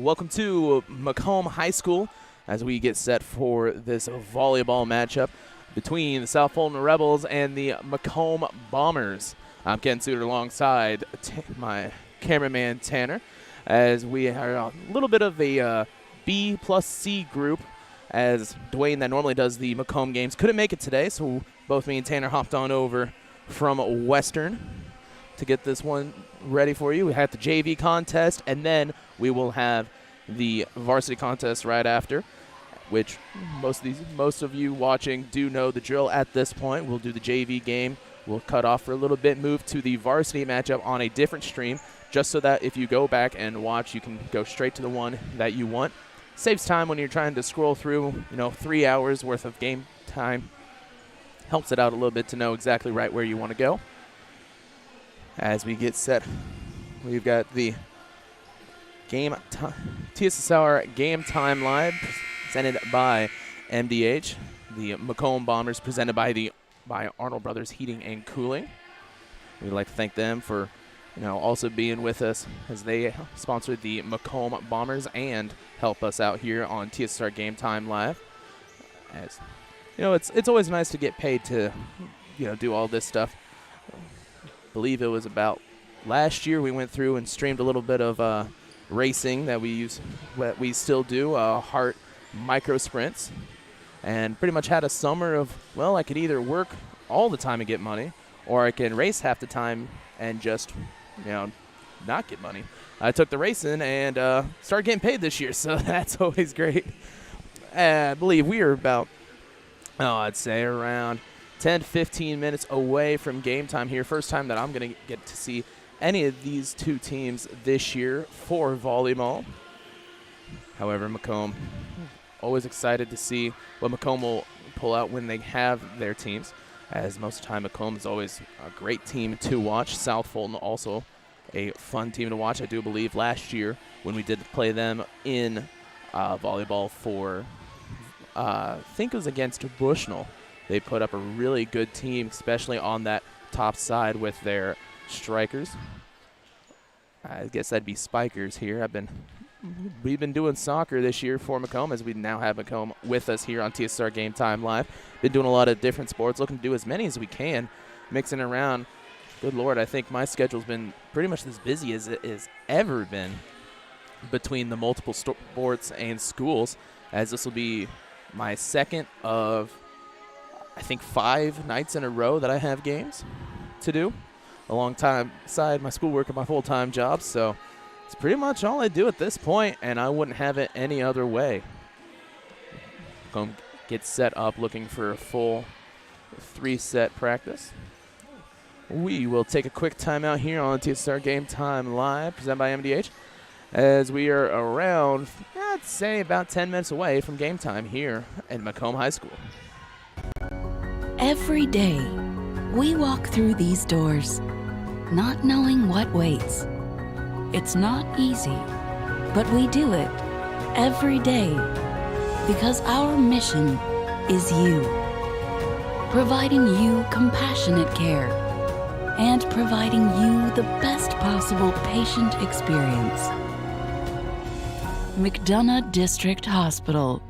welcome to Macomb High School as we get set for this volleyball matchup between the South Fulton Rebels and the Macomb Bombers. I'm Ken Suter alongside my cameraman Tanner, as we are a little bit of a B plus C group, as Dwayne, that normally does the Macomb games, couldn't make it today, so both me and Tanner hopped on over from Western to get this one ready for you. We have the JV contest, and then we will have the varsity contest right after, which most of you watching do know the drill at this point. We'll do the JV game. We'll cut off for a little bit, move to the varsity matchup on a different stream, just so that if you go back and watch, you can go straight to the one that you want. Saves time when you're trying to scroll through, 3 hours worth of game time. Helps it out a little bit to know exactly right where you want to go. As we get set, we've got the TSSR Game Time Live presented by MDH. The Macomb Bombers presented by Arnold Brothers Heating and Cooling. We'd like to thank them for also being with us, as they sponsored the Macomb Bombers and help us out here on TSSR Game Time Live. As it's always nice to get paid to do all this stuff. I believe it was about last year we went through and streamed a little bit of racing that we still do, Hart micro sprints, and pretty much had a summer of, I could either work all the time and get money, or I can race half the time and just not get money. I took the racing and started getting paid this year, so that's always great. I believe we are about, I'd say around 10 to 15 minutes away from game time here. First time that I'm going to get to see any of these two teams this year for volleyball. However, Macomb, always excited to see what Macomb will pull out when they have their teams, as most of the time Macomb is always a great team to watch. South Fulton also a fun team to watch. I do believe last year when we did play them in volleyball for, I think it was against Bushnell, they put up a really good team, especially on that top side with their strikers. I guess that'd be spikers here. We've been doing soccer this year for Macomb, as we now have Macomb with us here on TSSR Game Time Live. Been doing a lot of different sports, looking to do as many as we can, mixing around. Good Lord, I think my schedule's been pretty much as busy as it has ever been between the multiple sports and schools, as this will be my second of, I think, 5 nights in a row that I have games to do alongside my schoolwork and my full-time job. So it's pretty much all I do at this point, and I wouldn't have it any other way. Go get set up, looking for a full 3-set practice. We will take a quick timeout here on TSSR Game Time Live, presented by MDH, as we are around, I'd say, about 10 minutes away from game time here at Macomb High School. Every day, we walk through these doors, not knowing what waits. It's not easy, but we do it every day because our mission is you. Providing you compassionate care and providing you the best possible patient experience. McDonough District Hospital.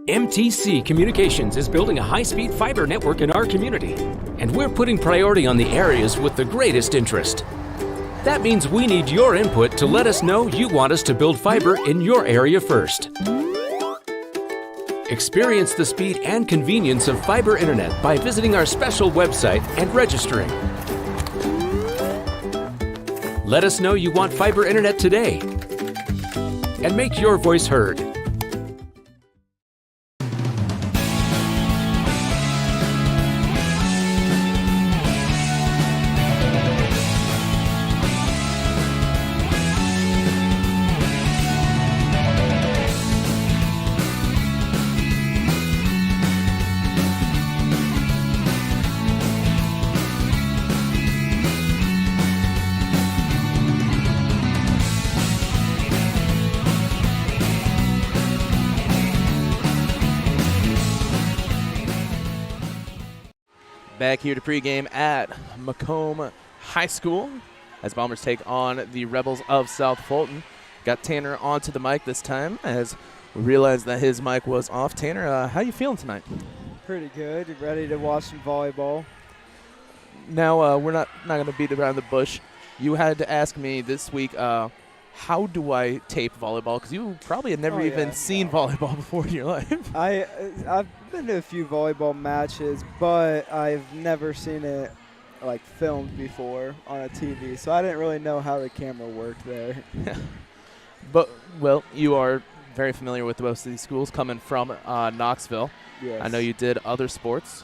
MTC Communications is building a high-speed fiber network in our community, and we're putting priority on the areas with the greatest interest. That means we need your input to let us know you want us to build fiber in your area first. Experience the speed and convenience of fiber internet by visiting our special website and registering. Let us know you want fiber internet today, and make your voice heard. Back here to pregame at Macomb High School, as Bombers take on the Rebels of South Fulton. Got Tanner onto the mic this time as we realized that his mic was off. Tanner, how you feeling tonight? Pretty good. Ready to watch some volleyball. Now, we're not going to beat around the bush. You had to ask me this week, how do I tape volleyball? Because you probably had never even seen volleyball before in your life. I've been to a few volleyball matches, but I've never seen it like filmed before on a TV, so I didn't really know how the camera worked there. But, well, you are very familiar with most of these schools coming from Knoxville. Yes. I know you did other sports.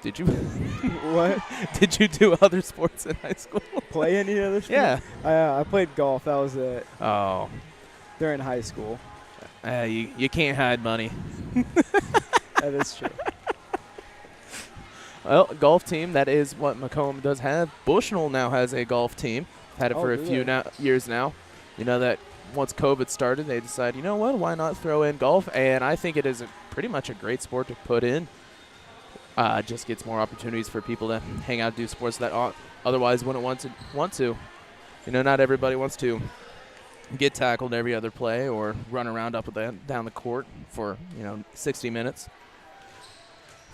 Did you? What? Did you do other sports in high school? Play any other sport? Yeah. I played golf. That was it. Oh. During high school. You can't hide money. That is true. Well, golf team, that is what Macomb does have. Bushnell now has a golf team. Had it for a few years now. You know that once COVID started, they decided, you know what, why not throw in golf? And I think it is pretty much a great sport to put in. Just gets more opportunities for people to hang out, do sports that otherwise wouldn't want to. You know, not everybody wants to get tackled every other play or run around up and down the court for 60 minutes.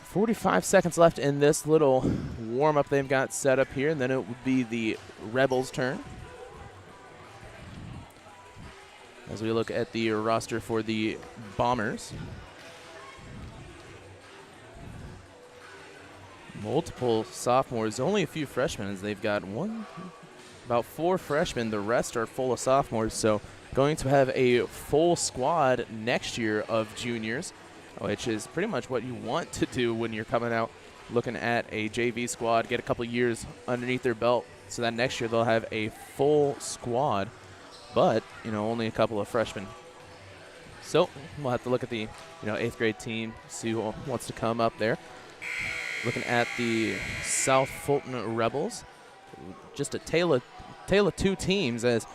45 seconds left in this little warm-up they've got set up here, and then it would be the Rebels' turn. As we look at the roster for the Bombers. Multiple sophomores, only a few freshmen, as they've got about 4 freshmen. The rest are full of sophomores, so going to have a full squad next year of juniors, which is pretty much what you want to do when you're coming out looking at a JV squad, get a couple years underneath their belt, so that next year they'll have a full squad, but only a couple of freshmen. So we'll have to look at the 8th grade team, see who wants to come up there. Looking at the South Fulton Rebels, just a tale of two teams, as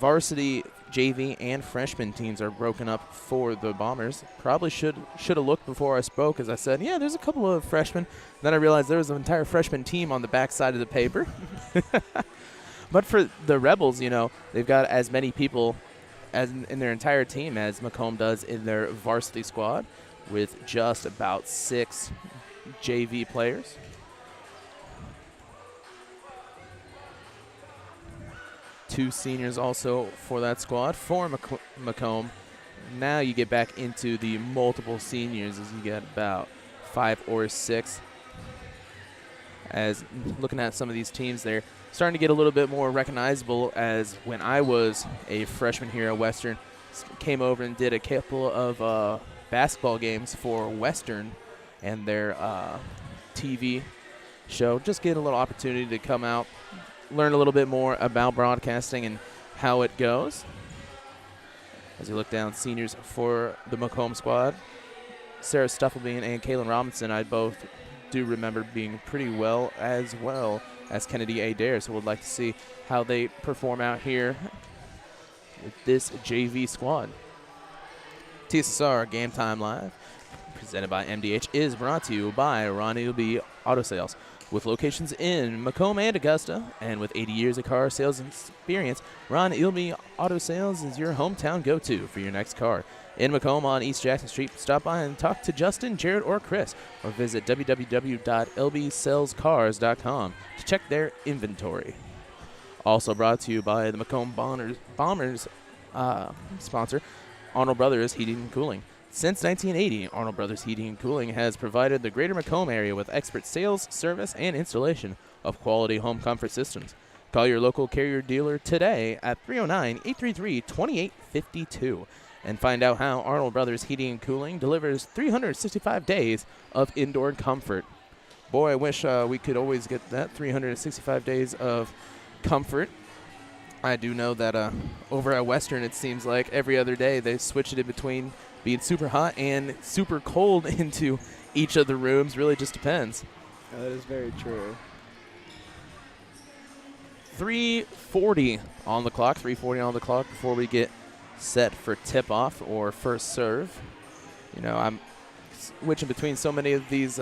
varsity, JV, and freshman teams are broken up for the Bombers. Probably should have looked before I spoke, as I said, yeah, there's a couple of freshmen. Then I realized there was an entire freshman team on the back side of the paper. But for the Rebels, they've got as many people as in their entire team as Macomb does in their varsity squad, with just about 6 JV players. Two seniors also for that squad for Macomb. Now you get back into the multiple seniors, as you get about 5 or 6. As looking at some of these teams, they're starting to get a little bit more recognizable, as when I was a freshman here at Western, came over and did a couple of basketball games for Western and their TV show. Just get a little opportunity to come out, learn a little bit more about broadcasting and how it goes. As you look down, seniors for the Macomb squad, Sarah Stufflebean and Kaylin Robinson, I both do remember being pretty well as Kennedy Adair, so we'd like to see how they perform out here with this JV squad. TSSR Game Time Live, presented by MDH, is brought to you by Ron Ilby Auto Sales. With locations in Macomb and Augusta, and with 80 years of car sales experience, Ron Ilby Auto Sales is your hometown go-to for your next car. In Macomb on East Jackson Street, stop by and talk to Justin, Jared, or Chris, or visit www.lbsalescars.com to check their inventory. Also brought to you by the Macomb Bombers sponsor, Arnold Brothers Heating and Cooling. Since 1980, Arnold Brothers Heating and Cooling has provided the greater Macomb area with expert sales, service, and installation of quality home comfort systems. Call your local Carrier dealer today at 309-833-2852 and find out how Arnold Brothers Heating and Cooling delivers 365 days of indoor comfort. Boy, I wish we could always get that 365 days of comfort. I do know that over at Western, it seems like every other day they switch it in between being super hot and super cold into each of the rooms. Really just depends. That is very true. 3:40 on the clock before we get set for tip-off or first serve. I'm switching between so many of these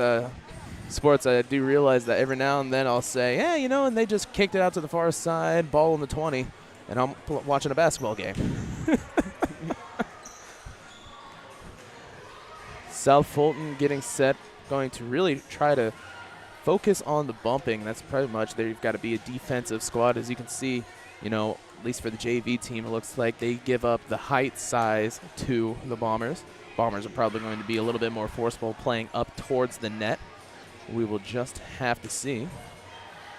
sports, I do realize that every now and then I'll say, yeah, you know, and they just kicked it out to the far side, ball in the 20, and I'm watching a basketball game. South Fulton getting set, going to really try to focus on the bumping. That's pretty much there. You've got to be a defensive squad. As you can see, you know, at least for the JV team, it looks like they give up the height size to the Bombers. Bombers are probably going to be a little bit more forceful playing up towards the net. We will just have to see.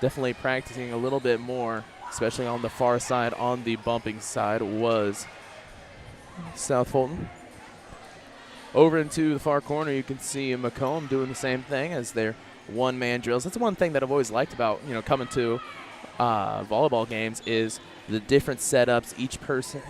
Definitely practicing a little bit more, especially on the far side, on the bumping side, was South Fulton. Over into the far corner, you can see Macomb doing the same thing as their one-man drills. That's one thing that I've always liked about, you know, coming to volleyball games is the different setups.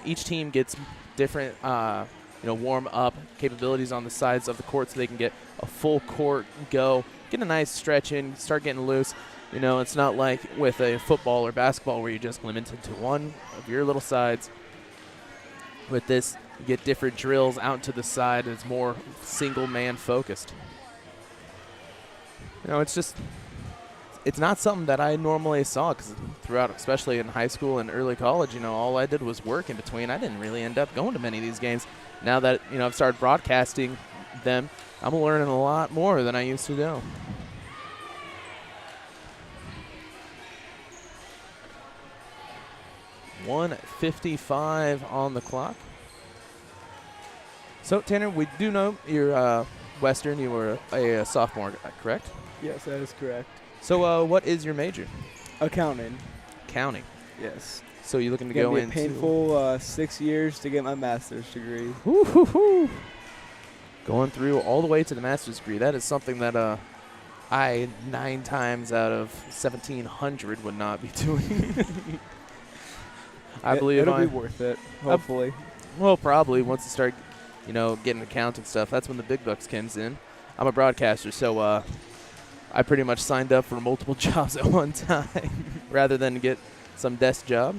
Each team gets different, you know, warm-up capabilities on the sides of the court so they can get a full court go, get a nice stretch in, start getting loose. You know, it's not like with a football or basketball where you're just limited to one of your little sides. With this, you get different drills out to the side, and it's more single-man focused. You know, it's not something that I normally saw, because throughout, especially in high school and early college, you know, all I did was work in between. I didn't really end up going to many of these games. Now that, you know, I've started broadcasting them, I'm learning a lot more than I used to know. .155 on the clock. So, Tanner, we do know you're Western. You were a sophomore, correct? Yes, that is correct. So, what is your major? Accounting. Accounting. Yes. So you're looking to It's go gonna into be a painful 6 years to get my master's degree. Woo-hoo-hoo. Going through all the way to the master's degree. That is something that I 9 times out of 1,700 would not be doing. I believe it'll be worth it. Hopefully. Well, probably once you start, you know, getting accounting stuff. That's when the big bucks comes in. I'm a broadcaster, so I pretty much signed up for multiple jobs at one time rather than get some desk job.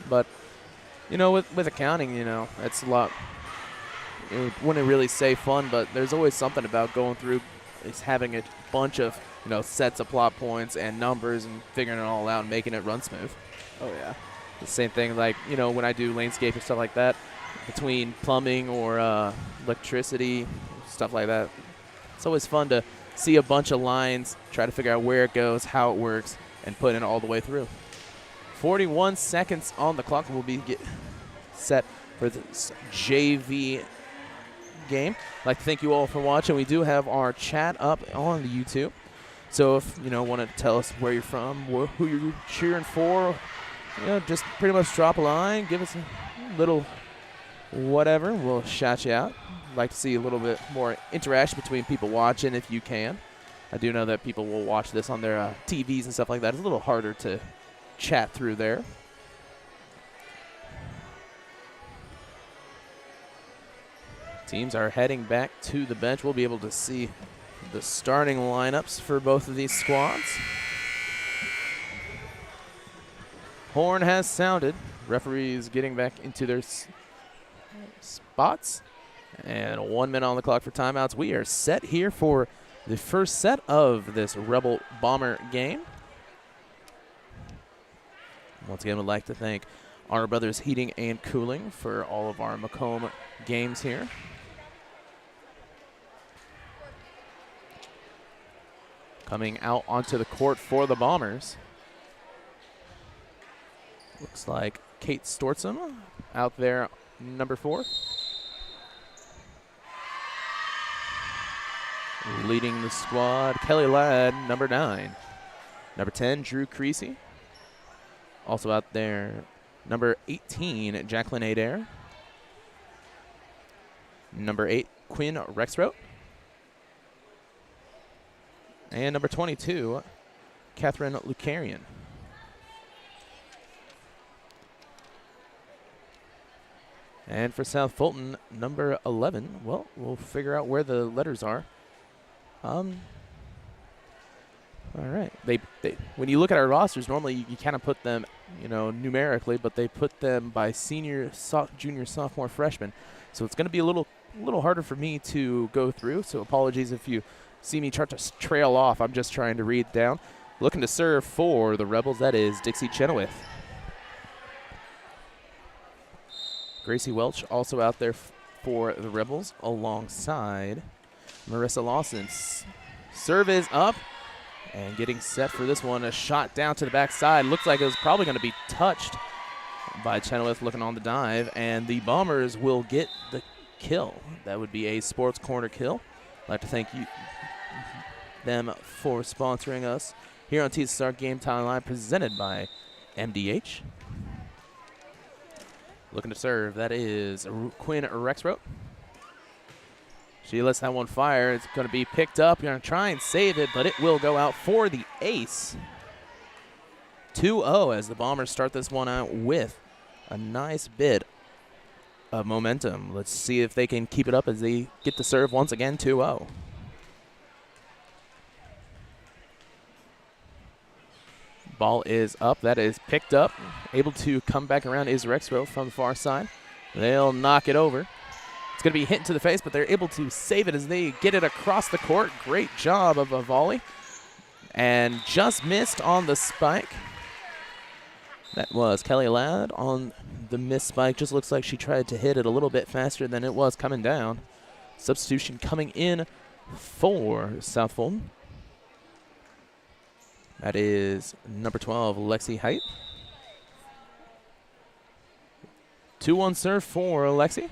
But, you know, with accounting, you know, it's a lot. You wouldn't really say fun, but there's always something about going through is having a bunch of, you know, sets of plot points and numbers and figuring it all out and making it run smooth. Oh, yeah. The same thing, like, you know, when I do landscape and stuff like that, between plumbing or electricity, stuff like that. It's always fun to see a bunch of lines, try to figure out where it goes, how it works, and put it all the way through. 41 seconds on the clock. We'll be set for this JV game. I'd like to thank you all for watching. We do have our chat up on the YouTube. So if, you know, want to tell us where you're from, who you're cheering for, you know, just pretty much drop a line, give us a little whatever. We'll shout you out. I'd like to see a little bit more interaction between people watching if you can. I do know that people will watch this on their TVs and stuff like that. It's a little harder to chat through there. Teams are heading back to the bench. We'll be able to see the starting lineups for both of these squads. Horn has sounded. Referees getting back into their spots. And 1 minute on the clock for timeouts. We are set here for the first set of this Rebel Bomber game. Once again, we'd like to thank Honor Brothers Heating and Cooling for all of our Macomb games here. Coming out onto the court for the Bombers. Looks like Kate Stortzum out there, number 4. Leading the squad, Kelly Ladd, number 9. Number 10, Drew Creasy. Also out there, number 18, Jacqueline Adair. Number 8, Quinn Rexroth. And number 22, Catherine Lucarian. And for South Fulton, number 11. Well, we'll figure out where the letters are. All right. They when you look at our rosters, normally you kind of put them, you know, numerically, but they put them by senior, junior, sophomore, freshman. So it's going to be a little harder for me to go through. So apologies if you see me start to trail off, I'm just trying to read down. Looking to serve for the Rebels, that is Dixie Chenoweth. Gracie Welch also out there for the Rebels alongside Marissa Lawson. Serve is up and getting set for this one. A shot down to the backside. Looks like it was probably going to be touched by Chenoweth looking on the dive, and the Bombers will get the kill. That would be a Sports Corner kill. I'd like to thank them for sponsoring us here on TSSR Game Time Live, presented by MDH. Looking to serve, that is Quinn Rexroth. She lets that one fire. It's going to be picked up. You're going to try and save it, but it will go out for the ace. 2-0 as the Bombers start this one out with a nice bit of momentum. Let's see if they can keep it up as they get to serve once again. 2-0. Ball is up. That is picked up. Able to come back around is Rexroth from the far side. They'll knock it over. It's going to be hit to the face, but they're able to save it as they get it across the court. Great job of a volley. And just missed on the spike. That was Kelly Ladd on the missed spike. Just looks like she tried to hit it a little bit faster than it was coming down. Substitution coming in for South Fulton. That is number 12, Lexi Height. 2-1 serve for Lexi.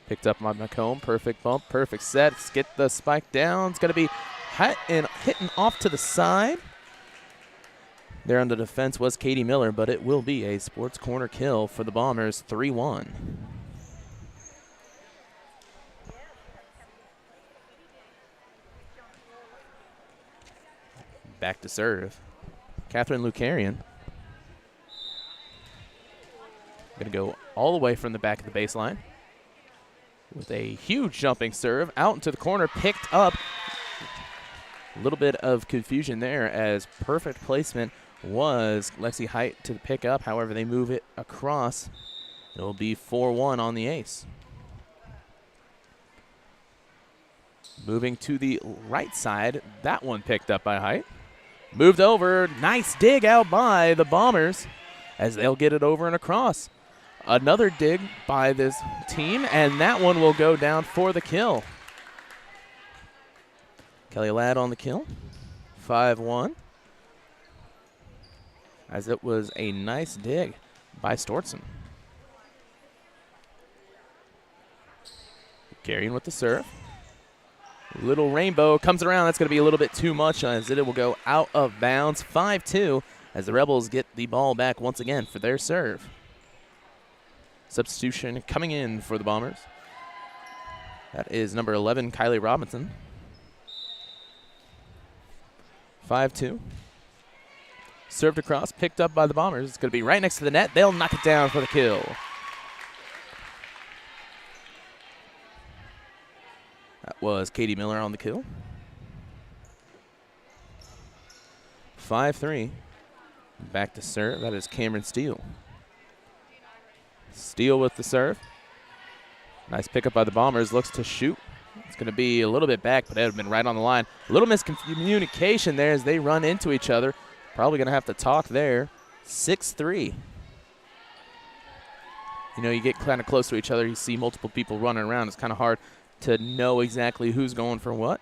Picked up by Macomb. Perfect bump, perfect set. Let's get the spike down. It's going to be hitting off to the side. There on the defense was Katie Miller, but it will be a Sports Corner kill for the Bombers, 3-1. Back to serve. Catherine Lucarian. Going to go all the way from the back of the baseline with a huge jumping serve out into the corner, picked up. A little bit of confusion there as perfect placement was Lexi Height to pick up. However, they move it across. It will be 4-1 on the ace. Moving to the right side, that one picked up by Height. Moved over, nice dig out by the Bombers as they'll get it over and across. Another dig by this team, and that one will go down for the kill. Kelly Ladd on the kill, 5-1. As it was a nice dig by Stortson. Carrying with the serve. Little rainbow comes around. That's going to be a little bit too much as it will go out of bounds. 5-2 as the Rebels get the ball back once again for their serve. Substitution coming in for the Bombers. That is number 11, Kylie Robinson. 5-2. Served across, picked up by the Bombers. It's going to be right next to the net. They'll knock it down for the kill. That was Katie Miller on the kill. 5-3. Back to serve. That is Cameron Steele. Steele with the serve. Nice pickup by the Bombers. Looks to shoot. It's going to be a little bit back, but it would have been right on the line. A little miscommunication there as they run into each other. Probably going to have to talk there. 6-3. You know, you get kind of close to each other. You see multiple people running around. It's kind of hard to know exactly who's going for what.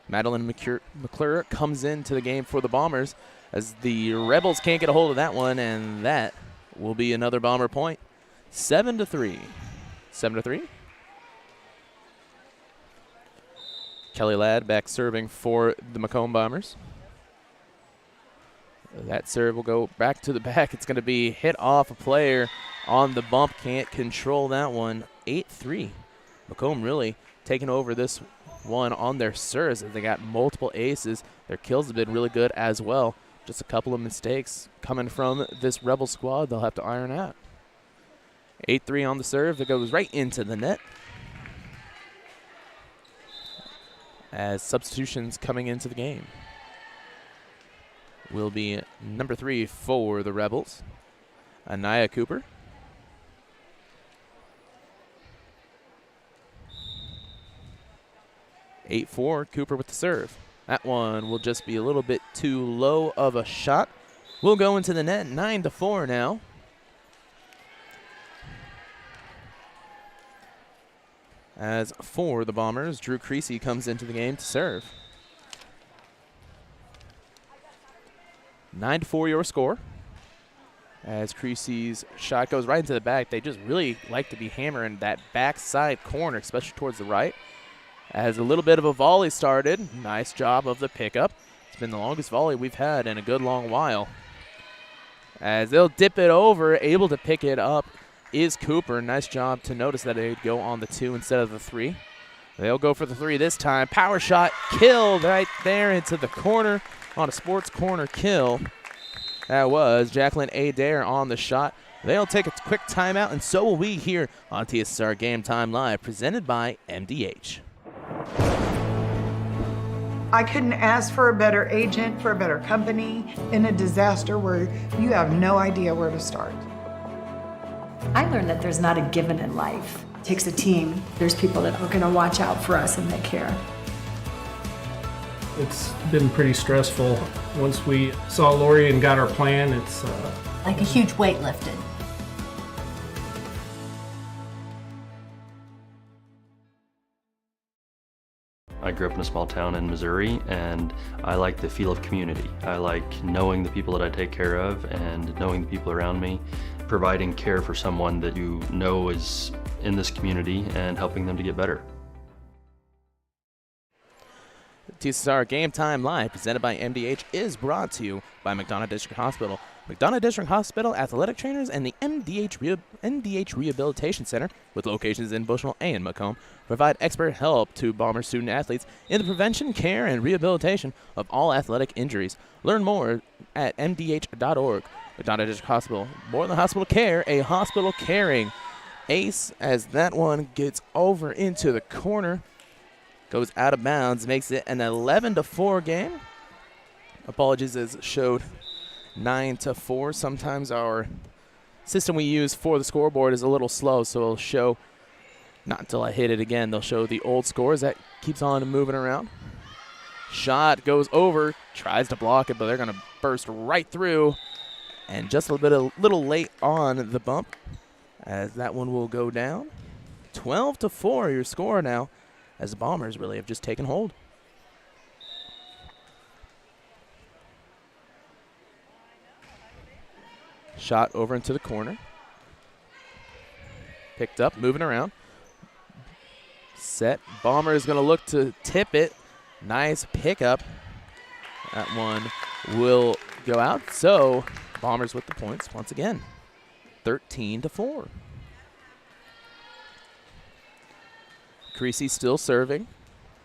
Madeline McClure comes into the game for the Bombers as the Rebels can't get a hold of that one, and that will be another Bomber point. 7-3. 7-3. Kelly Ladd back serving for the Macomb Bombers. That serve will go back to the back. It's going to be hit off a player on the bump. Can't control that one. 8-3. Macomb really taking over this one on their serves as they got multiple aces. Their kills have been really good as well. Just a couple of mistakes coming from this Rebel squad they'll have to iron out. 8-3 on the serve that goes right into the net. As substitutions coming into the game will be number 3 for the Rebels, Anaya Cooper. 8-4, Cooper with the serve. That one will just be a little bit too low of a shot. We'll go into the net, 9-4 now. As for the Bombers, Drew Creasy comes into the game to serve. 9-4 your score. As Creasy's shot goes right into the back, they just really like to be hammering that backside corner, especially towards the right. As a little bit of a volley started, nice job of the pickup. It's been the longest volley we've had in a good long while. As they'll dip it over, able to pick it up is Cooper. Nice job to notice that they'd go on the 2 instead of the 3. They'll go for the 3 this time. Power shot killed right there into the corner on a sports corner kill. That was Jacqueline Adair on the shot. They'll take a quick timeout, and so will we here on TSSR Game Time Live, presented by MDH. I couldn't ask for a better agent, for a better company in a disaster where you have no idea where to start. I learned that there's not a given in life. It takes a team. There's people that are going to watch out for us and they care. It's been pretty stressful. Once we saw Lori and got our plan, it's like a huge weight lifted. I grew up in a small town in Missouri, and I like the feel of community. I like knowing the people that I take care of and knowing the people around me, providing care for someone that you know is in this community and helping them to get better. TSSR Game Time Live, presented by MDH, is brought to you by McDonough District Hospital. McDonough District Hospital athletic trainers and the MDH Rehabilitation Center, with locations in Bushnell and Macomb, provide expert help to Bomber student athletes in the prevention, care, and rehabilitation of all athletic injuries. Learn more at mdh.org. McDonough District Hospital, more than hospital care, a hospital caring. Ace, as that one gets over into the corner, goes out of bounds, makes it an 11-4 game. Apologies, as it showed 9-4. Sometimes our system we use for the scoreboard is a little slow, so it'll show, not until I hit it again, they'll show the old scores. That keeps on moving around. Shot goes over, tries to block it, but they're going to burst right through. And just a little late on the bump, as that one will go down. 12-4 your score now, as the Bombers really have just taken hold. Shot over into the corner. Picked up, moving around. Set. Bomber is going to look to tip it. Nice pickup. That one will go out. So Bombers with the points once again. 13-4. Creasy still serving.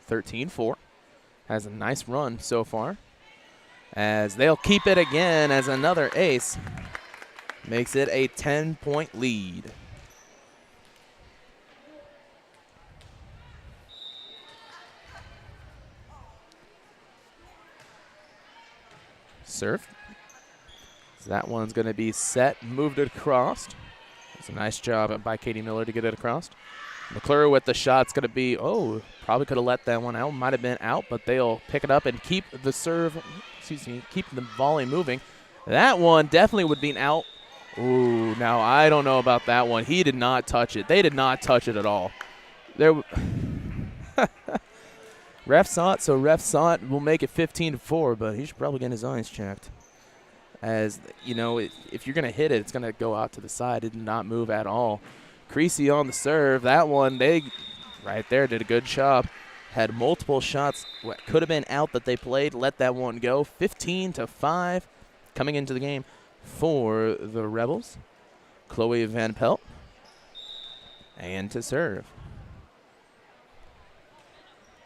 13-4. Has a nice run so far. As they'll keep it again as another ace. Makes it a 10-point lead. Serve. So that one's going to be set, moved it across. It's a nice job by Katie Miller to get it across. McClure with the shot's going to be, probably could have let that one out. Might have been out, but they'll pick it up and keep the serve, keep the volley moving. That one definitely would be an out. Ooh, now I don't know about that one. He did not touch it. They did not touch it at all. Ref saw it, so ref saw it. We'll make it 15-4, but he should probably get his eyes checked. As, you know, if you're going to hit it, it's going to go out to the side. It did not move at all. Creasy on the serve. That one, they right there did a good job. Had multiple shots. What could have been out that they played. Let that one go. 15-5 coming into the game for the Rebels. Chloe Van Pelt. And to serve.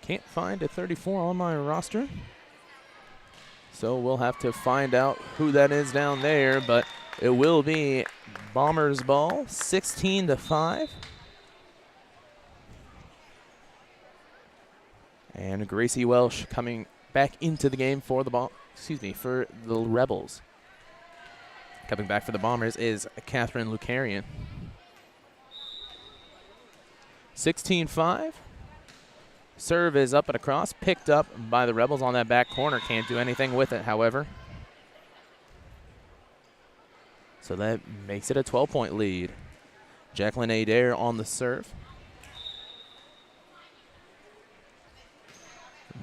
Can't find a 34 on my roster. So we'll have to find out who that is down there, but it will be Bombers ball, 16-5. And Gracie Welsh coming back into the game for the for the Rebels. Coming back for the Bombers is Catherine Lucarian. 16-5. Serve is up and across, picked up by the Rebels on that back corner. Can't do anything with it, however. So that makes it a 12-point lead. Jacqueline Adair on the serve.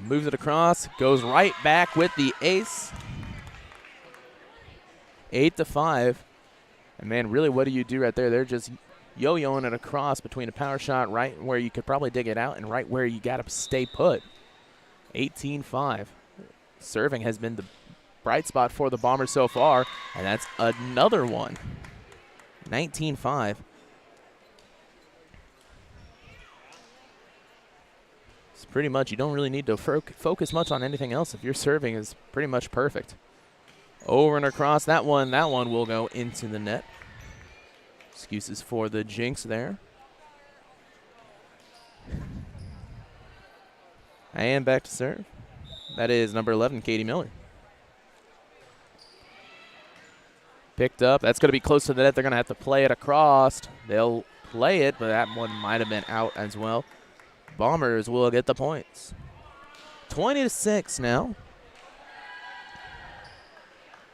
Moves it across, goes right back with the ace. 8-5. And man, really, what do you do right there? They're just yo-yoing it across between a power shot right where you could probably dig it out and right where you got to stay put. 18-5. Serving has been the bright spot for the Bombers so far, and that's another one. 19-5. It's pretty much, you don't really need to focus much on anything else if your serving is pretty much perfect. Over and across, that one will go into the net. Excuses for the jinx there. And back to serve. That is number 11, Katie Miller. Picked up. That's going to be close to the net. They're going to have to play it across. They'll play it, but that one might have been out as well. Bombers will get the points. 20-6 now.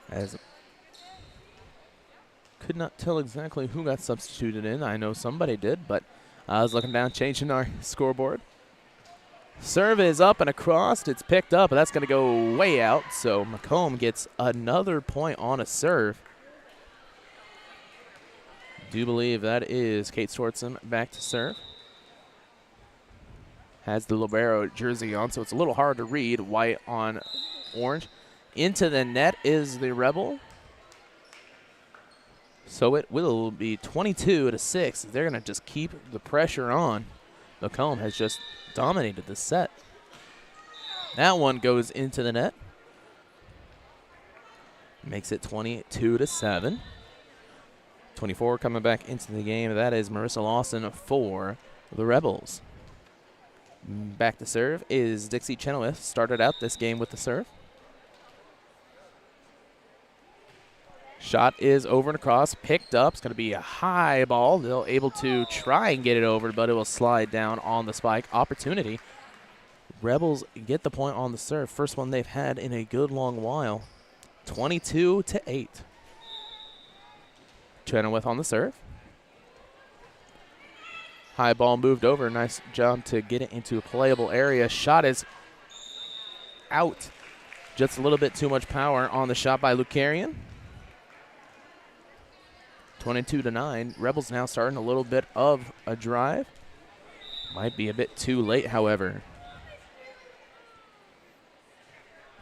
As could not tell exactly who got substituted in. I know somebody did, but I was looking down, changing our scoreboard. Serve is up and across. It's picked up, but that's going to go way out. So Macomb gets another point on a serve. Do believe that is Kate Swartzen back to serve. Has the libero jersey on, so it's a little hard to read. White on orange. Into the net is the Rebel. So it will be 22-6. They're going to just keep the pressure on. Macomb has just dominated the set. That one goes into the net. Makes it 22-7. 24 coming back into the game. That is Marissa Lawson for the Rebels. Back to serve is Dixie Chenoweth. Started out this game with the serve. Shot is over and across, picked up. It's going to be a high ball. They'll able to try and get it over, but it will slide down on the spike. Opportunity. Rebels get the point on the serve. First one they've had in a good long while. 22-8. Chenoweth on the serve. High ball moved over. Nice job to get it into a playable area. Shot is out. Just a little bit too much power on the shot by Lucarian. 22-9. Rebels now starting a little bit of a drive. Might be a bit too late, however.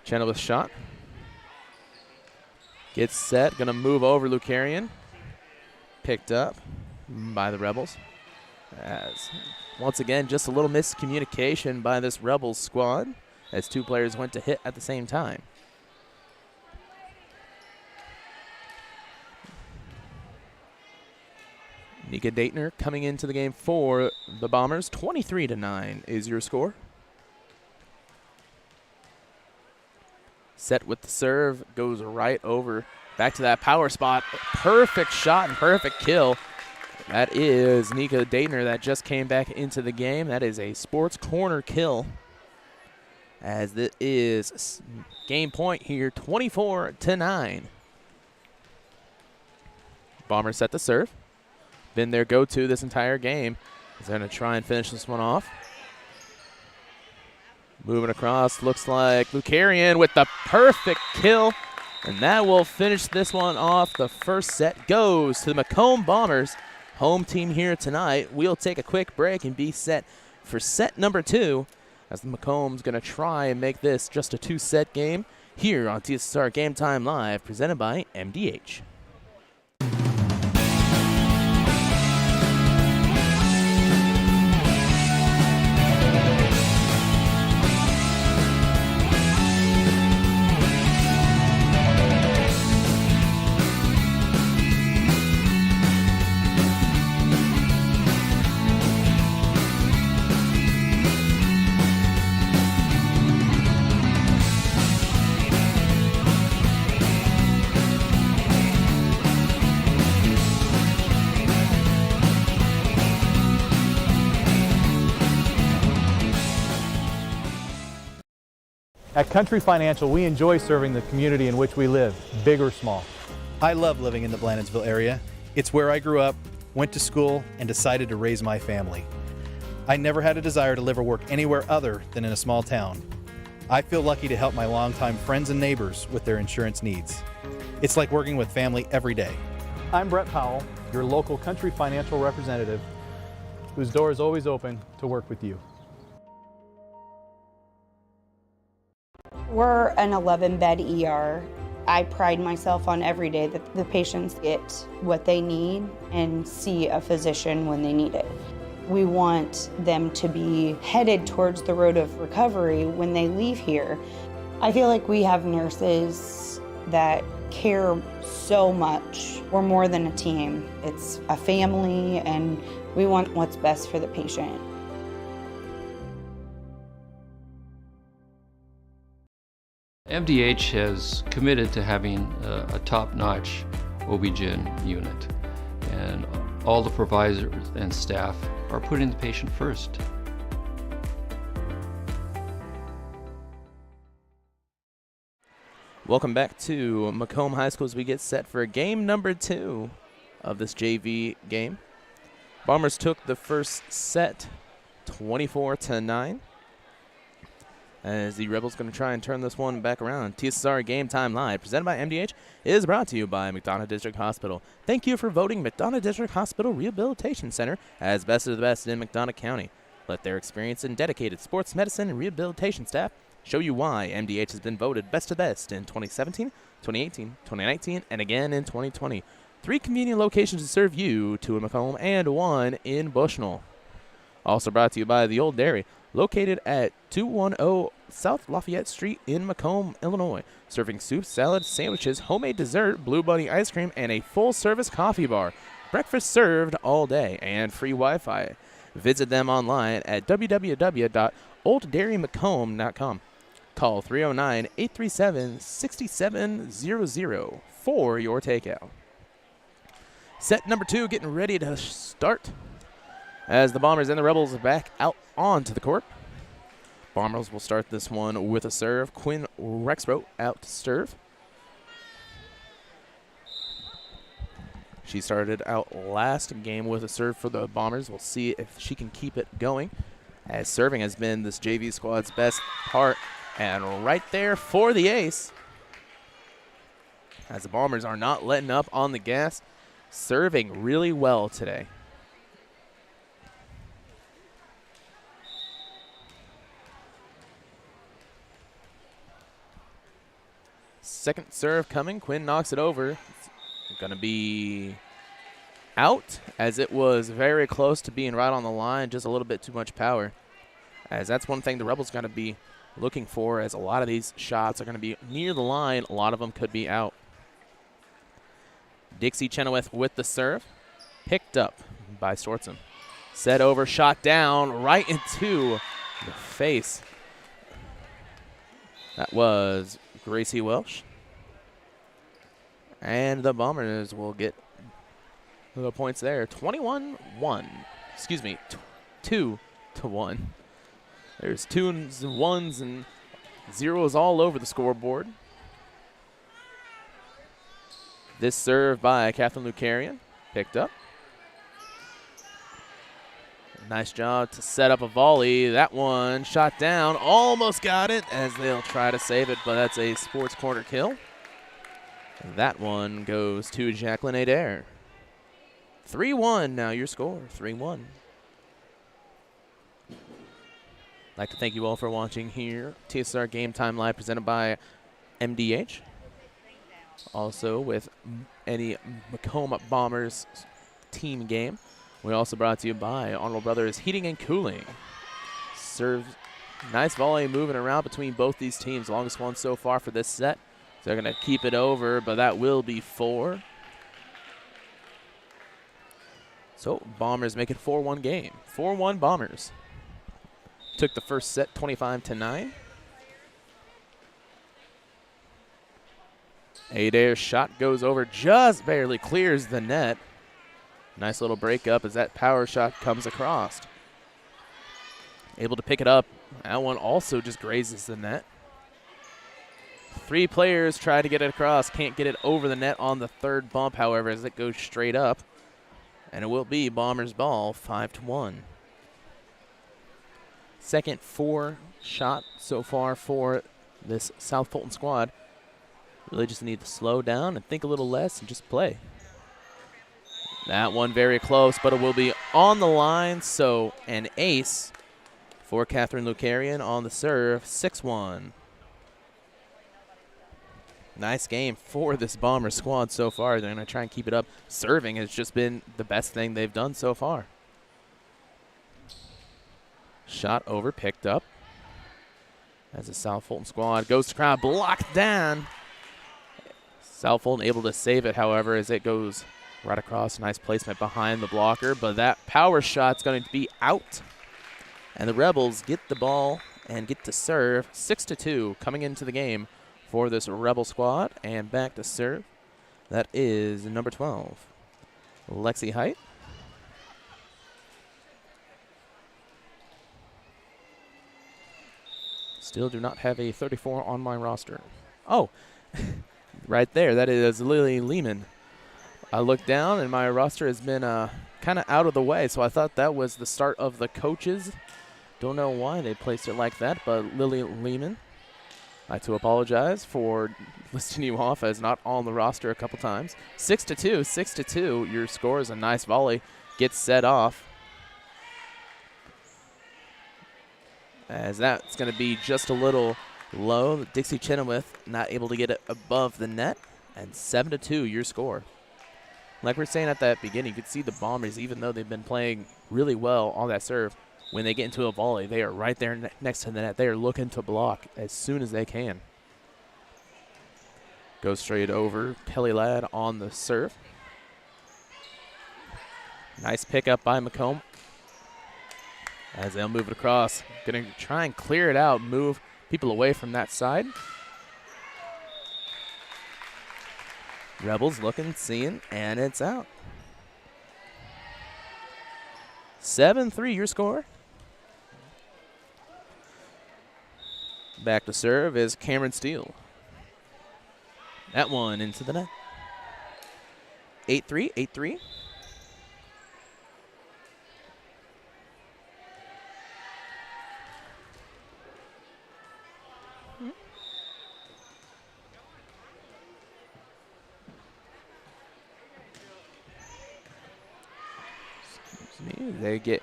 Chenoweth shot. Gets set. Going to move over Lucarian. Picked up by the Rebels. As once again, just a little miscommunication by this Rebels squad as two players went to hit at the same time. Nika Daitner coming into the game for the Bombers. 23-9 is your score. Set with the serve, goes right over. Back to that power spot. Perfect shot and perfect kill. That is Nika Daitner that just came back into the game. That is a sports corner kill. As it is game point here, 24-9. Bombers set the serve. Been their go-to this entire game. They're going to try and finish this one off. Moving across, looks like Lucarian with the perfect kill. And that will finish this one off. The first set goes to the Macomb Bombers. Home team here tonight. We'll take a quick break and be set for set number 2 as the Macomb's going to try and make this just a 2-set game here on TSSR Game Time Live, presented by MDH. At Country Financial, we enjoy serving the community in which we live, big or small. I love living in the Blandonsville area. It's where I grew up, went to school, and decided to raise my family. I never had a desire to live or work anywhere other than in a small town. I feel lucky to help my longtime friends and neighbors with their insurance needs. It's like working with family every day. I'm Brett Powell, your local Country Financial representative, whose door is always open to work with you. We're an 11-bed ER. I pride myself on every day that the patients get what they need and see a physician when they need it. We want them to be headed towards the road of recovery when they leave here. I feel like we have nurses that care so much. We're more than a team. It's a family, and we want what's best for the patient. MDH has committed to having a top-notch OB-GYN unit, and all the providers and staff are putting the patient first. Welcome back to Macomb High School as we get set for game number 2 of this JV game. Bombers took the first set 24-9. As the Rebels going to try and turn this one back around. TSSR Game Time Live, presented by MDH, is brought to you by McDonough District Hospital. Thank you for voting McDonough District Hospital Rehabilitation Center as best of the best in McDonough County. Let their experienced and dedicated sports medicine and rehabilitation staff show you why MDH has been voted best of the best in 2017, 2018, 2019, and again in 2020. 3 convenient locations to serve you, 2 in Macomb and 1 in Bushnell. Also brought to you by The Old Dairy, located at 210 South Lafayette Street in Macomb, Illinois, serving soup, salads, sandwiches, homemade dessert, Blue Bunny ice cream, and a full-service coffee bar. Breakfast served all day and free Wi-Fi. Visit them online at www.olddairymacomb.com. Call 309-837-6700 for your takeout. Set number 2 getting ready to start as the Bombers and the Rebels are back out onto the court. Bombers will start this one with a serve. Quinn Rexroth out to serve. She started out last game with a serve for the Bombers. We'll see if she can keep it going, as serving has been this JV squad's best part. And right there for the ace, as the Bombers are not letting up on the gas, serving really well today. Second serve coming. Quinn knocks it over. It's going to be out, as it was very close to being right on the line. Just a little bit too much power, as that's one thing the Rebels got to be looking for, as a lot of these shots are going to be near the line. A lot of them could be out. Dixie Chenoweth with the serve. Picked up by Stortson. Set over, shot down, right into the face. That was Gracie Welsh. And the Bombers will get the points there. 21-1. Excuse me, 2-1. There's 2s and 1s and 0s all over the scoreboard. This serve by Kathleen Lucarian. Picked up. Nice job to set up a volley. That one shot down. Almost got it, as they'll try to save it, but that's a sports corner kill. That one goes to Jacqueline Adair. 3-1 now your score, 3-1. I'd like to thank you all for watching here. TSSR Game Time Live, presented by MDH. Also with any Macomb Bombers team game. We also brought to you by Arnold Brothers Heating and Cooling. Serves, nice volley moving around between both these teams. Longest one so far for this set. So they're going to keep it over, but that will be 4. So Bombers make it 4-1 game. 4-1 Bombers. Took the first set 25-9. Adair's shot goes over, just barely clears the net. Nice little break up as that power shot comes across. Able to pick it up. That one also just grazes the net. 3 players try to get it across. Can't get it over the net on the third bump, however, as it goes straight up. And it will be Bombers ball, 5-1. Second 4 shot so far for this South Fulton squad. Really just need to slow down and think a little less and just play. That one very close, but it will be on the line. So an ace for Catherine Lucarian on the serve, 6-1. Nice game for this Bomber squad so far. They're going to try and keep it up. Serving has just been the best thing they've done so far. Shot over, picked up. As the South Fulton squad goes to crowd, blocked down. South Fulton able to save it, however, as it goes right across. Nice placement behind the blocker, but that power shot's going to be out. And the Rebels get the ball and get to serve. 6-2 coming into the game for this Rebel squad. And back to serve. That is number 12, Lexi Height. Still do not have a 34 on my roster. Oh, right there. That is Lily Lehman. I looked down, and my roster has been kind of out of the way, so I thought that was the start of the coaches. Don't know why they placed it like that, but Lily Lehman, I like to apologize for listing you off as not on the roster a couple times. 6-2, 6-2. Your score is a nice volley. Gets set off. As that's going to be just a little low. Dixie Chenoweth not able to get it above the net. And 7-2, your score. Like we were saying at that beginning, you could see the Bombers, even though they've been playing really well on that serve, when they get into a volley, they are right there next to the net. They are looking to block as soon as they can. Goes straight over. Kelly Ladd on the serve. Nice pickup by Macomb. As they'll move it across. Going to try and clear it out, move people away from that side. Rebels looking, seeing, and it's out. 7-3, your score. Back to serve is Cameron Steele. That one into the net. 8-3, 8-3. They get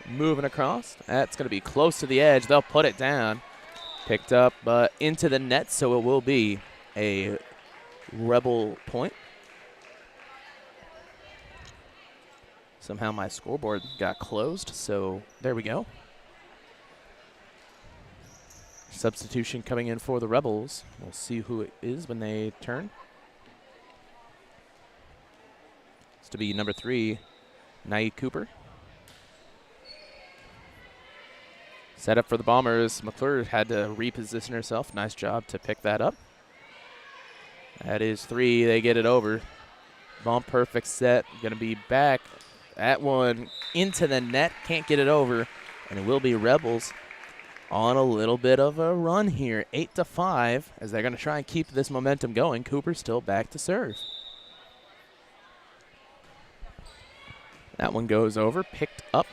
moving across. That's going to be close to the edge. They'll put it down. Picked up into the net, so it will be a Rebel point. Somehow my scoreboard got closed, so there we go. Substitution coming in for the Rebels. We'll see who it is when they turn. It's to be number 3, Nye Cooper. Set up for the Bombers. McClure had to reposition herself. Nice job to pick that up. That is 3. They get it over. Bomb perfect set. Going to be back. That one into the net. Can't get it over. And it will be Rebels on a little bit of a run here. 8-5 as they're going to try and keep this momentum going. Cooper still back to serve. That one goes over. Picked up.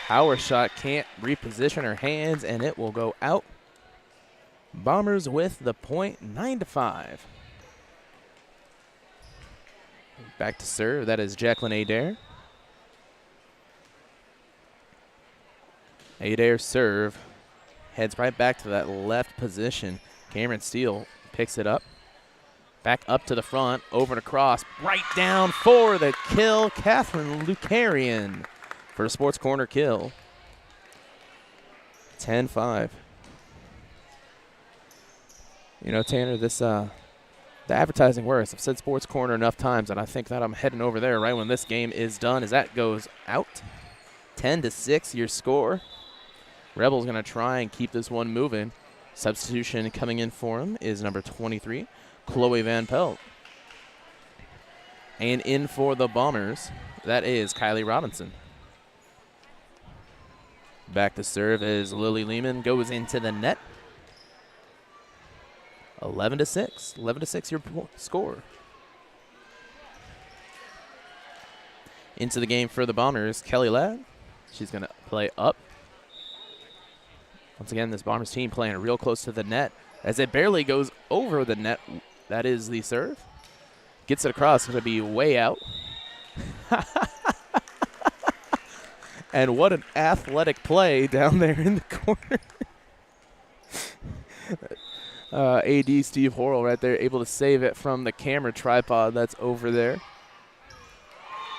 Power shot, can't reposition her hands, and it will go out. Bombers with the point, 9-5. Back to serve, that is Jacqueline Adair. Adair serve, heads right back to that left position. Cameron Steele picks it up. Back up to the front, over and across, right down for the kill, Catherine Lucarian. For a Sports Corner kill. 10-5. You know, Tanner, this the advertising works. I've said Sports Corner enough times, and I think that I'm heading over there right when this game is done, as that goes out. 10-6, your score. Rebels going to try and keep this one moving. Substitution coming in for him is number 23, Chloe Van Pelt. And in for the Bombers, that is Kylie Robinson. Back to serve as Lily Lehman goes into the net. 11-6. 11-6 your score. Into the game for the Bombers, Kelly Ladd. She's going to play up. Once again, this Bombers team playing real close to the net as it barely goes over the net. That is the serve. Gets it across. It's going to be way out. And what an athletic play down there in the corner. AD Steve Horrell right there, able to save it from the camera tripod that's over there.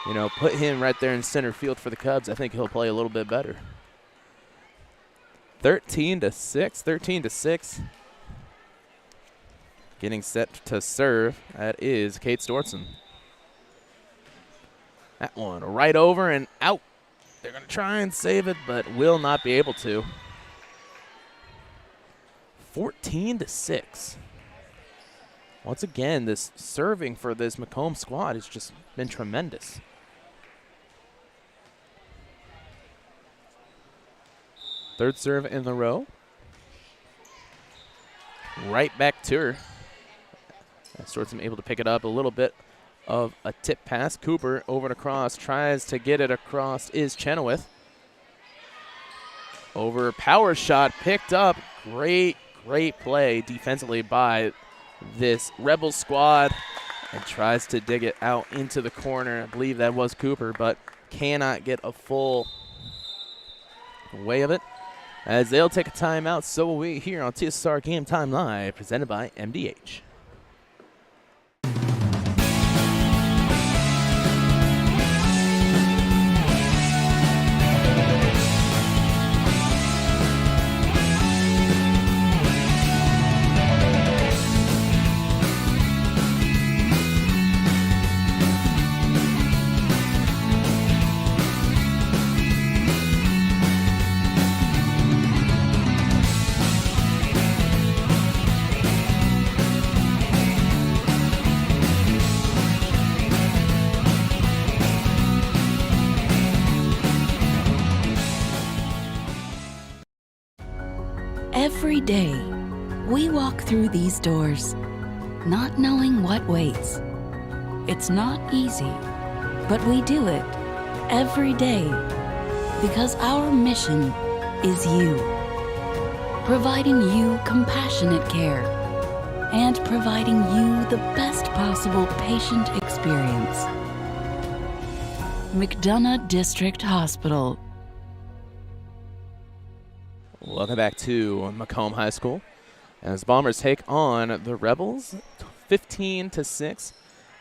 You know, put him right there in center field for the Cubs. I think he'll play a little bit better. 13-6, 13-6. Getting set to serve. That is Kate Stortson. That one right over and out. They're going to try and save it, but will not be able to. 14-6. Once again, this serving for this Macomb squad has just been tremendous. Third serve in the row. Right back to her. Stortson able to pick it up. A little bit of a tip pass. Cooper over and across. Tries to get it across is Chenoweth. Over power shot picked up. Great play defensively by this Rebels squad. And tries to dig it out into the corner. I believe that was Cooper, but cannot get a full way of it. As they'll take a timeout, so will we here on TSSR Game Time Live, presented by MDH. Every day, we walk through these doors, not knowing what waits. It's not easy, but we do it every day because our mission is you. Providing you compassionate care and providing you the best possible patient experience. McDonough District Hospital. Welcome back to Macomb High School as Bombers take on the Rebels 15-6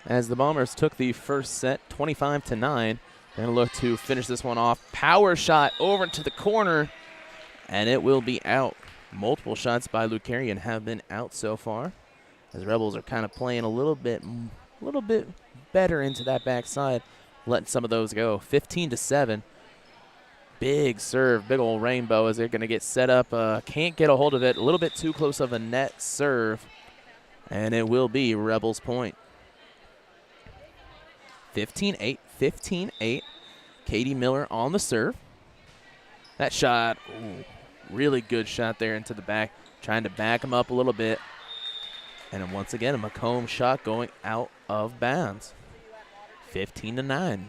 as the Bombers took the first set 25-9. They're going to look to finish this one off. Power shot over to the corner and it will be out. Multiple shots by Lucarian have been out so far as Rebels are kind of playing a little bit better into that backside, letting some of those go. 15-7. Big serve, big old rainbow as they're going to get set up. Can't get a hold of it. A little bit too close of a net serve. And it will be Rebels point. 15-8, 15-8. Katie Miller on the serve. That shot, ooh, really good shot there into the back. Trying to back him up a little bit. And then once again, a Macomb shot going out of bounds. 15-9.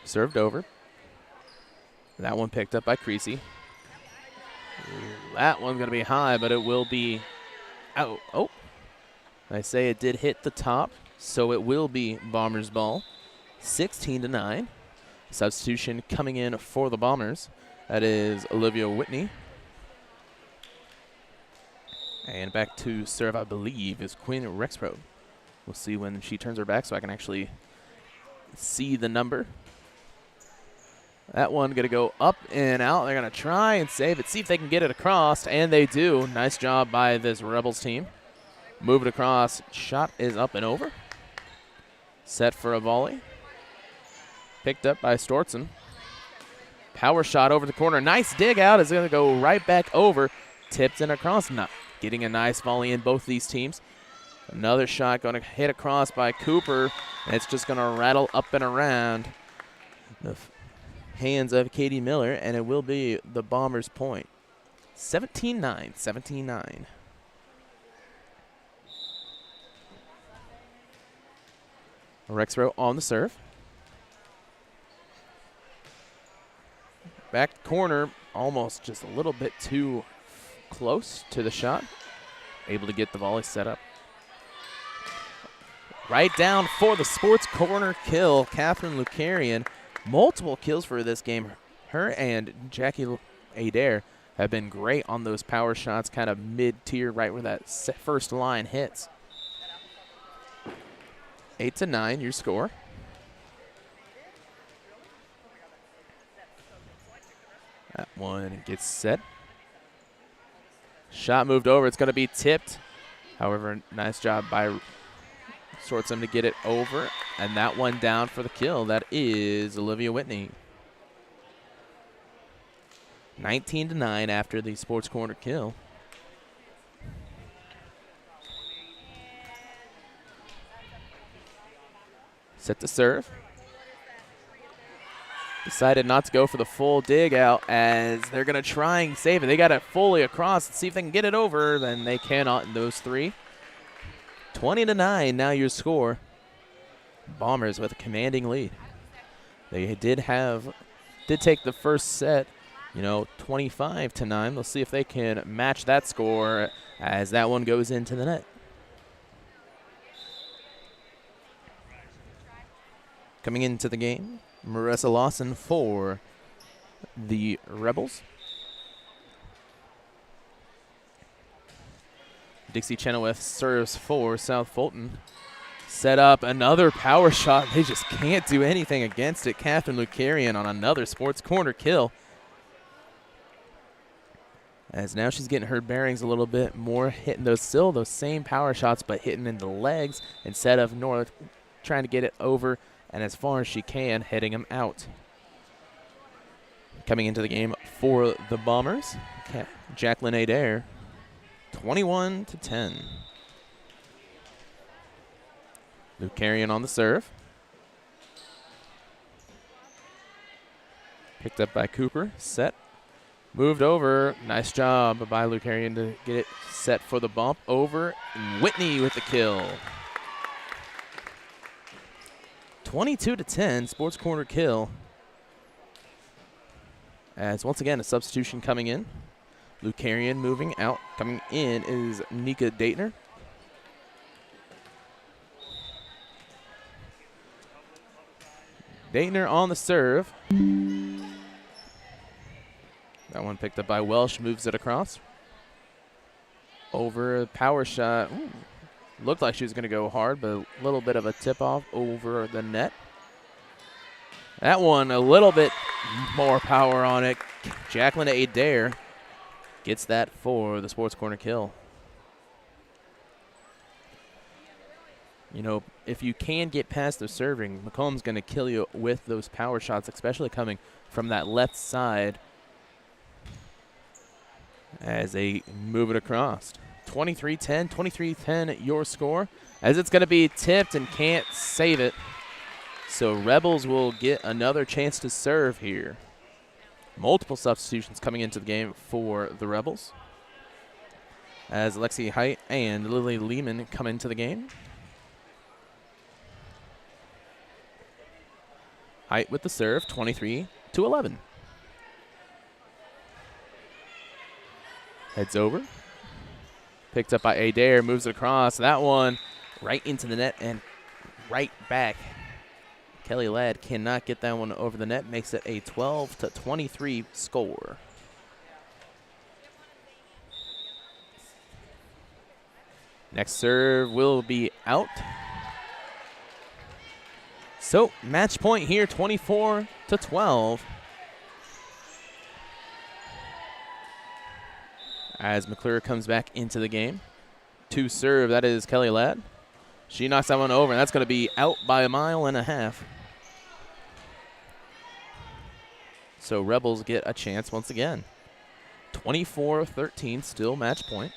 Served over. That one picked up by Creasy. That one's going to be high, but it will be out. Oh, I say it did hit the top, so it will be Bombers ball. 16-9. Substitution coming in for the Bombers. That is Olivia Whitney. And back to serve, I believe, is Quinn Rexroad. We'll see when she turns her back so I can actually see the number. That one going to go up and out. They're going to try and save it, see if they can get it across, and they do. Nice job by this Rebels team. Move it across. Shot is up and over. Set for a volley. Picked up by Stortson. Power shot over the corner. Nice dig out. It's going to go right back over. Tipped and across. Not getting a nice volley in both these teams. Another shot going to hit across by Cooper, and it's just going to rattle up and around the hands of Katie Miller, and it will be the Bombers' point. 17-9, 17-9. Rexrow on the serve. Back corner, almost just a little bit too close to the shot. Able to get the volley set up. Right down for the sports corner kill, Catherine Lucarian. Multiple kills for this game. Her and Jackie Adair have been great on those power shots, kind of mid-tier, right where that first line hits. 8-9, your score. That one gets set. Shot moved over. It's going to be tipped. However, nice job by Sortsom to get it over. And that one down for the kill. That is Olivia Whitney. 19-9 after the sports corner kill. Set to serve. Decided not to go for the full dig out as they're going to try and save it. They got it fully across and see if they can get it over. Then they cannot in those three. 20-9 now your score. Bombers with a commanding lead. They did take the first set, 25-9. Let's see if they can match that score as that one goes into the net. Coming into the game, Marissa Lawson for the Rebels. Dixie Chenoweth serves for South Fulton. Set up another power shot. They just can't do anything against it. Catherine Lucarian on another sports corner kill. As now she's getting her bearings a little bit more, hitting those same power shots, but hitting in the legs instead of North, trying to get it over and as far as she can, heading them out. Coming into the game for the Bombers, Jacqueline Adair, 21-10. Lucarian on the serve. Picked up by Cooper, set. Moved over, nice job by Lucarian to get it set for the bump. Over, Whitney with the kill. 22-10, sports corner kill. As once again, a substitution coming in. Lucarian moving out. Coming in is Nika Daitner. Daitner on the serve. That one picked up by Welsh, moves it across. Over, power shot. Ooh. Looked like she was going to go hard, but a little bit of a tip-off over the net. That one, a little bit more power on it. Jacqueline Adair gets that for the sports corner kill. If you can get past the serving, Macomb's going to kill you with those power shots, especially coming from that left side as they move it across. 23-10, 23-10 your score, as it's going to be tipped and can't save it. So Rebels will get another chance to serve here. Multiple substitutions coming into the game for the Rebels, as Lexi Height and Lily Lehman come into the game. Height with the serve, 23-11. Heads over. Picked up by Adair, moves it across. That one right into the net and right back. Kelly Ladd cannot get that one over the net. Makes it a 12-23 score. Next serve will be out. So match point here, 24-12. As McClure comes back into the game. To serve, that is Kelly Ladd. She knocks that one over, and that's going to be out by 1.5 miles. So Rebels get a chance once again. 24-13, still match point.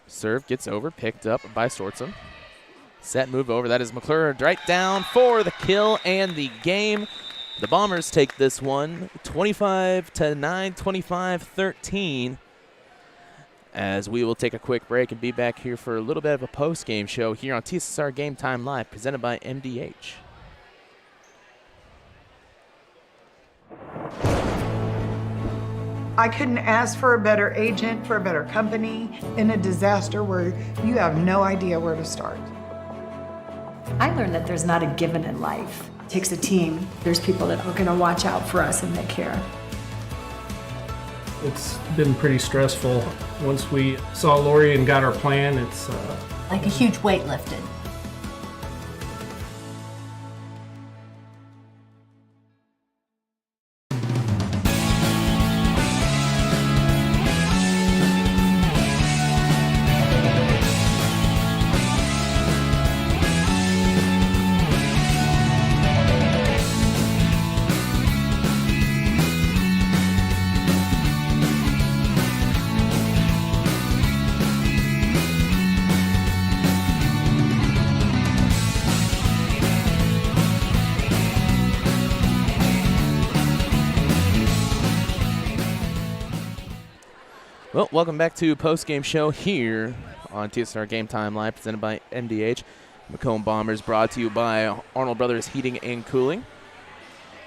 Serve gets over, picked up by Sortsom. Set, move over, that is McClure right down for the kill and the game. The Bombers take this one 25-9, 25-13. As we will take a quick break and be back here for a little bit of a post-game show here on TSSR Game Time Live, presented by MDH. I couldn't ask for a better agent, for a better company in a disaster where you have no idea where to start. I learned that there's not a given in life. It takes a team. There's people that are going to watch out for us and that care. It's been pretty stressful. Once we saw Lori and got our plan, it's like a huge weight lifted. Well, welcome back to post-game show here on TSSR Game Time Live, presented by MDH. Macomb Bombers brought to you by Arnold Brothers Heating and Cooling.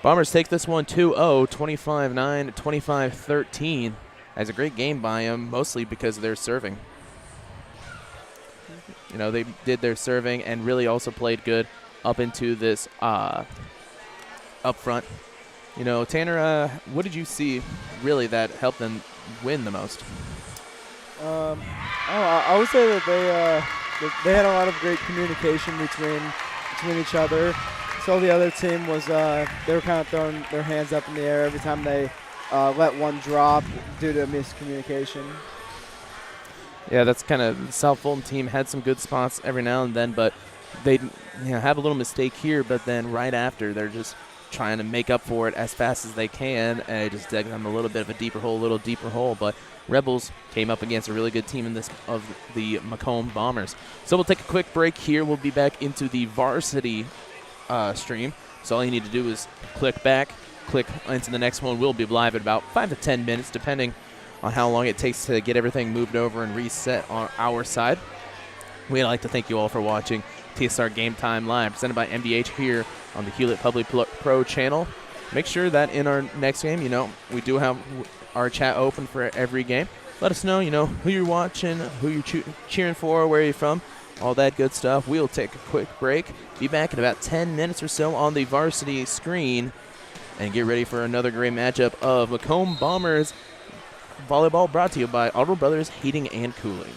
Bombers take this one 2-0, 25-9, 25-13. As a great game by them, mostly because of their serving. You know, they did their serving and really also played good up into this up front. You know, Tanner, what did you see really that helped them win the most? I would say that they had a lot of great communication between each other. So the other team was they were kind of throwing their hands up in the air every time they let one drop due to miscommunication. Yeah, that's kind of the South Fulton team had some good spots every now and then, but they have a little mistake here, but then right after they're just trying to make up for it as fast as they can, and it just dug them a little bit of a deeper hole, but Rebels came up against a really good team in this of the Macomb Bombers. So we'll take a quick break here. We'll be back into the varsity stream. So all you need to do is click into the next one. We'll be live in about 5 to 10 minutes, depending on how long it takes to get everything moved over and reset on our side. We'd like to thank you all for watching TSSR Game Time Live, presented by MDH here on the Hulett PubliPro channel. Make sure that in our next game, we do have our chat open for every game. Let us know, who you're watching, who you're cheering for, where you're from, all that good stuff. We'll take a quick break. Be back in about 10 minutes or so on the varsity screen and get ready for another great matchup of Macomb Bombers Volleyball, brought to you by Arnold Brothers Heating and Cooling.